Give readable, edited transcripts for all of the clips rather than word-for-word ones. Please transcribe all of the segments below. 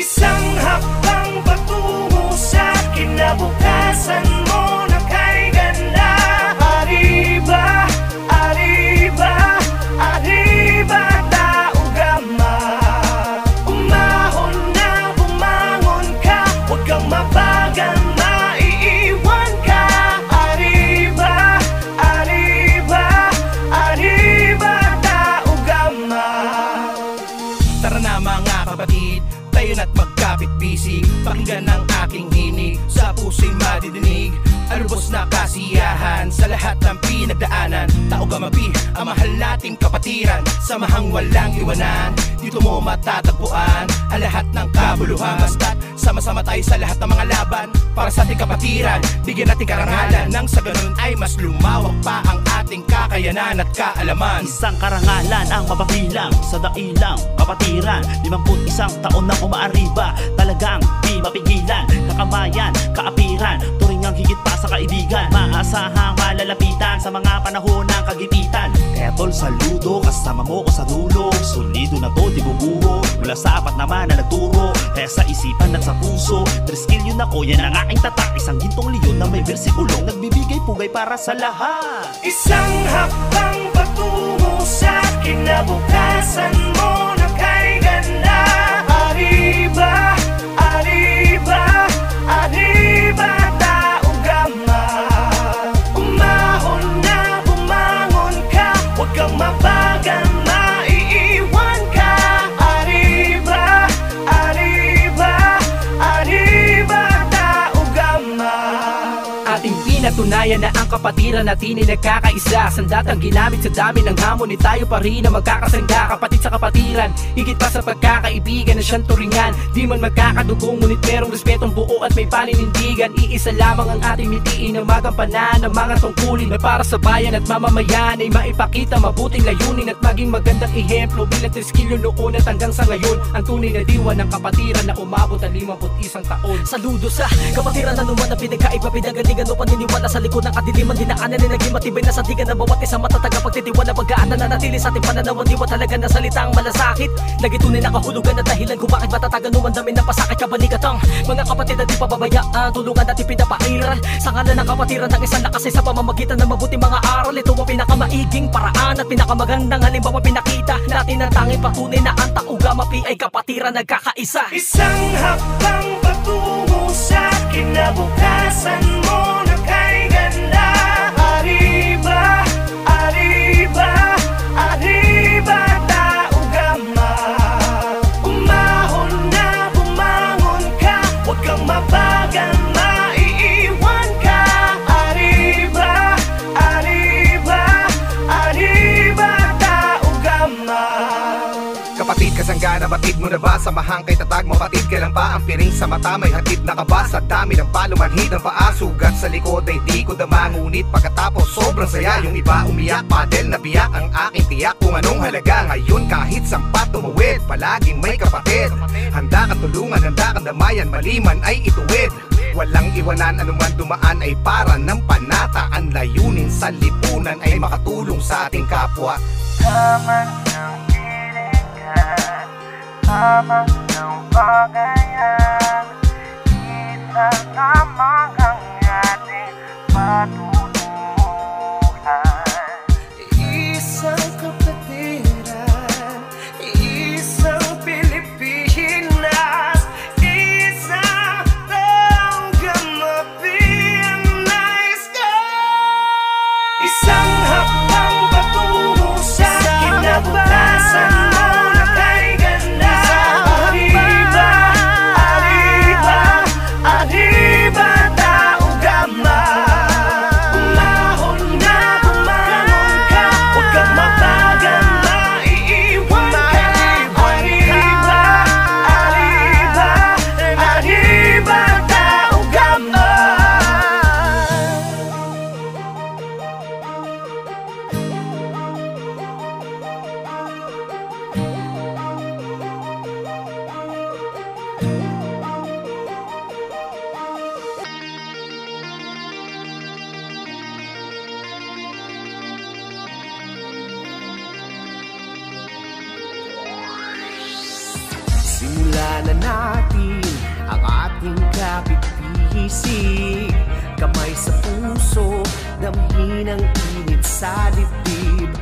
Isang hakbang patungo sa kinabukasan mo na kay ganda. Arriba, arriba, arriba, tao gama. Umahon na bumangon ka, huwag kang mabagal, maiiwan ka. Arriba, arriba, arriba, tao gama. Tara na mga kapatid, tayo na't magkapit-bisig. Pakinggan ang aking hinig, sa puso'y madidinig. Alubos na kasiyahan sa lahat ng pinagdaanan. Tao Gamapi, ang mahal nating kapatiran. Samahang walang iwanan, dito mo matatagpuan ang lahat ng kabuluhan. Basta't sama-sama tayo sa lahat ng mga laban para sa ating kapatiran. Bigyan natin karangalan, nang sa ganun ay mas lumawak pa ang ating kakayanan at kaalaman. Isang karangalan ang mapabilang sa dailang kapatiran. 51 taon na umaariba, talagang di mapigilan. Kakamayan, kaapiran, turingang higit pa sa kaibigan. Maasahang malalapitan sa mga panahon ng kagipitan. Kaya tol, saludo, kasama mo ko sa dulo. Solido na to, di bubuho, mula sa apat naman na nagturo. Kaya sa isipan at sa puso, 3 skill yun ako, yan ang aking tatak. Isang gintong leon na may versikulong nagbibigay pugay para sa lahat. Isang hakbang patungo sa kinabukasan mo na kay ganda. Arriba, arriba, arriba, tao gama. Umahon na bumangon ka, huwag kang mabagal, maiiwan ka. Arriba, arriba, arriba, tao gama. Ating pinatunayan na ang kapatiran natin ay nagkakaisa. Sandatang ginamit sa dami ng hamon, ni tayo pa rin na magkakasangga. Kapatid sa kapatiran, higit pa sa pagkakaibigan na siyang turingan. Di man magkakadugong, ngunit merong respetong buo at may paninindigan. Iisa lamang ang ating mitiin na magampanan ng mga tungkulin na para sa bayan at mamamayan ay maipakita mabuting layunin at maging magandang ehemplo bilang 3 skill noon at hanggang sa ngayon. Ang tunay na diwa ng kapatiran na umabot ang 51 taon. Saludo sa kapatiran na naman na pinagkaiba, pinagalingan o paniniwala sa likod ng kadiliman. Dinaanan na naging matibay na sandigan ng bawat isang matatag ang pagtitiwala. Pagkaan na nanatili sa ating pananawan, diwa talaga na salitang malasakit. Nagitunay na kahulugan at dahilan kung bakit matatagan umandamin ng pasakit kabalikat ang mga kapatid na di pababayaan. Tulungan natin pinapairal sa ngalan ng kapatiran ng isang lakas ay sa pamamagitan ng mabuti mga aral. Ito ang pinakamaiging paraan at pinakamagandang halimbawa pinakita natin ang tanging patunay na ang Tao Gamapi ay kapatiran nagkakaisa. Isang hakbang patungo sa kinabukasan mo na kay ganda. Arriba, arriba, arriba, tao gama. Umahon na bumangon ka, huwag kang mabagal, maiiwan ka. Arriba, arriba, arriba, tao gama. Kapatid, kasangga na batid mo na ba? Samahang kay tatag, mapatid ka lang ba? Ang piring sa mata may hatid na ka ba? Sa dami ng palumanhid ng paa, sugat sa likod ay di ko dama. Ngunit pagkatapos sobrang saya, yung iba umiyak, padel na biyak. Ang aking tiyak kung anong halaga ngayon kahit sampat tumuwid. Palaging may kapatid, handa kang tulungan, handa kang damayan, maliman ay ituwid. Walang iwanan, anuman dumaan ay para ng panata. Ang layunin sa lipunan ay makatulong sa ating kapwa. Tama ng hilingan, tama ng bagayan, isa lamang ang ating patutunguhan. Isang kapatiran, isang Pilipinas, isang Tao Gamapi ang nais ko. Isang hakbang patungo sa kinabukasan mo na kay ganda. Arriba, bisig, kamay sa puso, damhin ang init sa dibdib.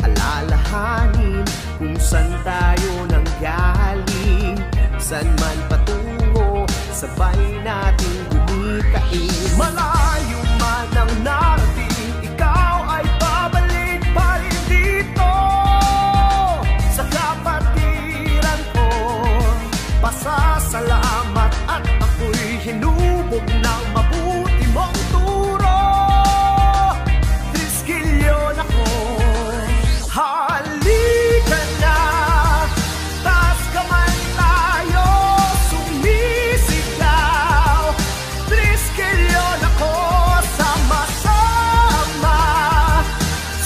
Alalahanin kung saan tayo nanggaling, saan man patungo, sabay natin gumitain. Malayo man ang narating, ikaw ay babalik pa rin dito sa kapatiran ko. Pasasalamat at ako'y hinubog ng mabuti mong turo. Triskilyon ako, halika na, taas kamay tayo, sumisigaw. Triskilyon ako, sama-sama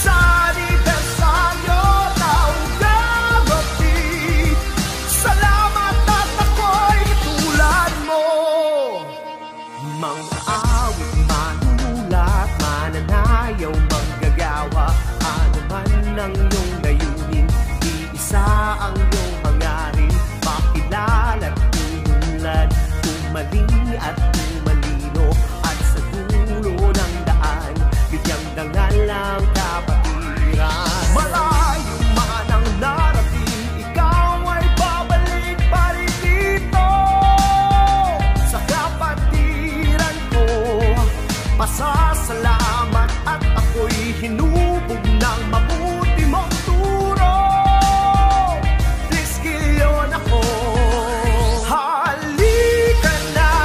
sa anibersaryo ng gabi. Salamat at ako'y tulad mo. Mga awit, manunulat, mananayaw, manggagawa, ano man ang iyong layunin, iisa ang iyong hangarin, makilala't umunlad, tumali at tumalino, at sa dulo ng daan, bigyang dangal ang kapatiran. Malayo man ang narating, ikaw ay babalik pa rin dito sa kapatiran ko. Pasasalamat at ako'y hinubog ng mabuti mong turo. Triskilyon ako, halika na,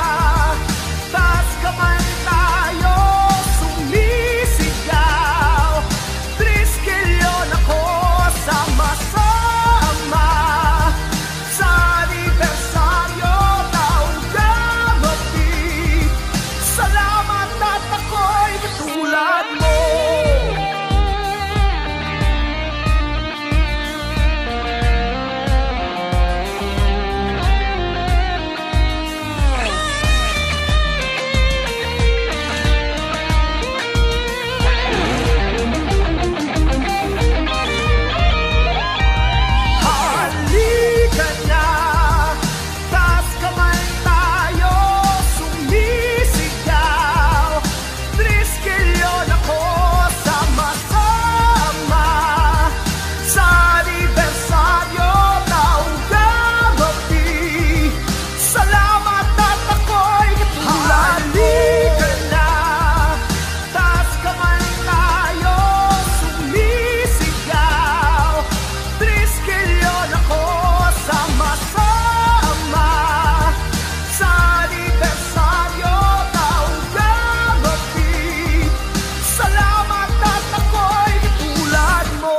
taas kamay tayo, sumisigaw. Triskilyon ako, sama-sama sa anibersaryo ng gabi. Salamat at ako'y katulad mo. Halika na, taas kamay tayo, sumisigaw. Triskilyon ako, sama-sama sa anibersaryo ng gabi. Salamat at ako'y katulad mo. Halika na, taas kamay tayo, sumisigaw. Triskilyon ako, sama-sama sa anibersaryo ng gabi. Salamat at ako'y katulad mo.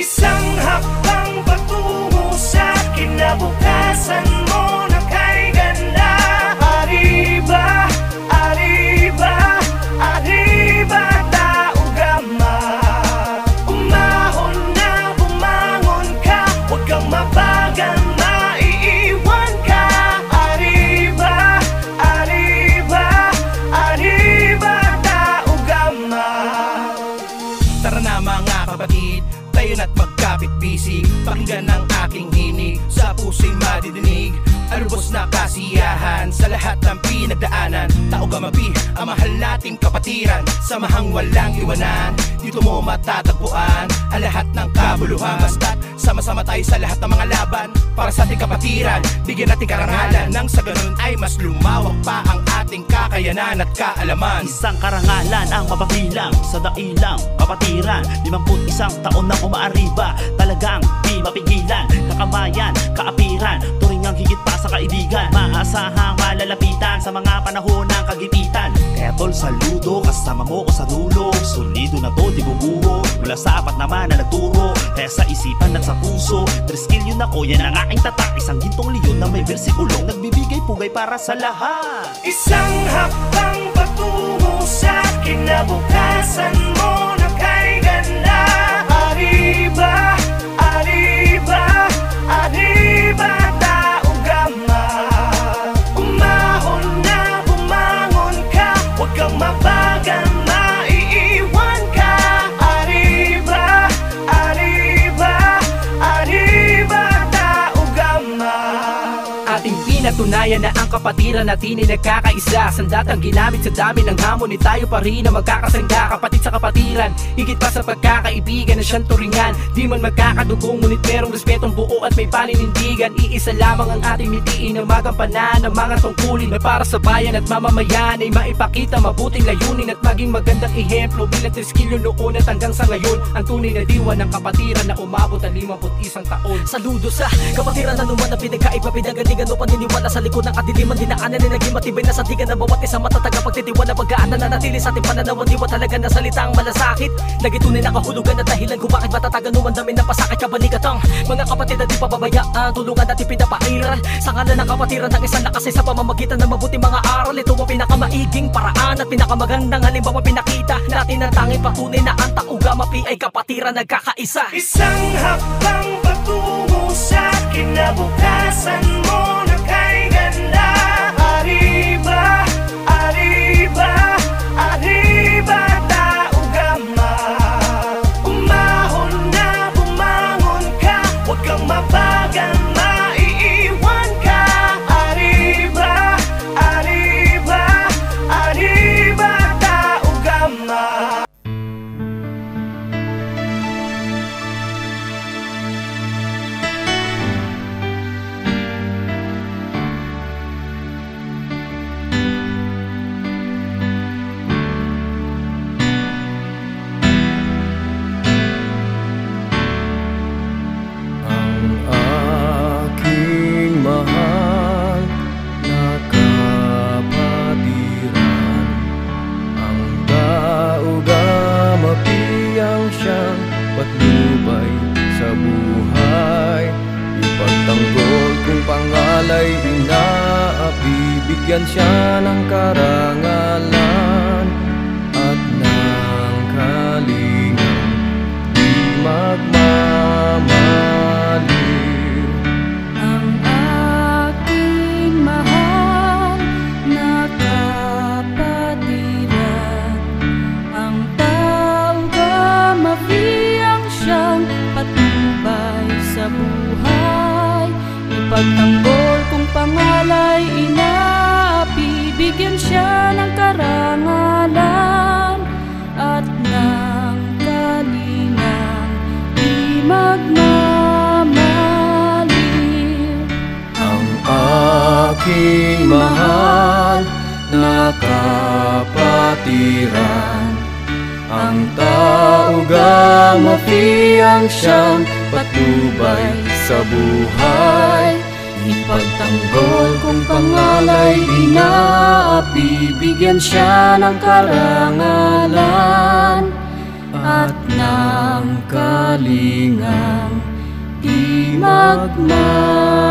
Isang hakbang patungo sa kinabukasan mo na kay ganda. Arriba, arriba, arriba, taugama. Umahon na, bumangon ka, huwag kang mabagal, maiiwan ka. Arriba, arriba, arriba, taugama. Tara na mga kapatid, tayo na't magkapit-bisig, pakinggan ang aking hinig, sa puso'y madidinig. Alubos na kasiyahan sa lahat ng pinagdaanan. Taugamapi, ang mahal nating kapatiran, samahang walang iwanan. Dito mo matatagpuan ang lahat ng kabuluhan. Basta't sama-sama tayo sa lahat ng mga laban para sa ating kapatiran. Bigyan natin karangalan nang sa ganun ay mas lumawak pa ang ating kakayanan at kaalaman. Isang karangalan ang mapabilang sa dailang kapatiran. 51 taon nang umaariba, talagang di mapigilan. Kakamayan, kaapiran, turing ang higit pa sa kaibigan. Maasahang malalapitan sa mga panahon ng kagipitan. Kaya tol, saludo, kasama mo ko sa dulo. Solido na to, di bubuho, mula sa apat naman na nagturo. Kaya sa isipan at sa puso, triskilyon ako, yan ang aking tatak. Isang gintong leon na may bersikulong nagbibigay pugay para sa lahat. Isang hakbang patungo sa kinabukasan mo na kay ganda. Arriba, arriba, arriba, taugama. Umahon na, bumangon ka, huwag kang bayan na ang kapatiran natin ay nagkakaisa. Sandatang ginamit sa dami ng hamon, tayo pa rin na magkakasangga. Kapatid sa kapatiran, higit pa sa pagkakaibigan na siyang turingan. Di man magkakadugong, ngunit merong respetong buo at may paninindigan. Iisa lamang ang ating mitiin na magampanan ng mga tungkulin na para sa bayan at mamamayan ay maipakita mabuting layunin at maging magandang ehemplo bilang teskilyo noon at hanggang sa ngayon. Ang tunay na diwa ng kapatiran na umabot ang 51 taon. Saludo sa kapatiran na naman na pinagkaiba, pinagalingan o paniniwala sa likod ng kadiliman. Dinaanan na naging matibay na sandigan ng bawat isang matatag ang pagtitiwala. Pagkaan na nanatili sa ating pananaw, diwa talaga na salitang malasakit. Nagitunay na kahulugan na dahilan kung bakit matatagan umandamin ng pasakit kabalikat ang mga kapatid na di pababayaan. Tulungan natin pinapairal sa ngalan ng kapatiran ng isang lakas sa pamamagitan ng mabuti mga aral. Ito ang pinakamaiging paraan at pinakamagandang halimbawa pinakita natin ang tanging patunay na ang Taugamapi ay kapatiran nagkakaisa. Isang hakbang patungo sa kinabukasan mo na kay ganda. Arriba, arriba, arriba, Taugama. Umahon na bumangon ka, huwag kang mabagal, maiiwan ka. Arriba, arriba, arriba, Taugama. Patnubay sa buhay, ipagtanggol kung pangalay inaapi, bigyan siya ng karangalan at ng kalingang di magmamaliw. Ang aking mahal na kapatiran, ang Taugamapi siyang patnubay sa buhay, ipagtanggol kung pangalay inaapi, bigyan siya ng karangalan at ng kalingang di magmamaliw. Ang aking mahal na kapatiran, ang Taugamapi ang siyang patnubay sa buhay, ipagtanggol kung pangalay inaapi, bigyan siya ng karangalan at ng kalingang di magmamaliw.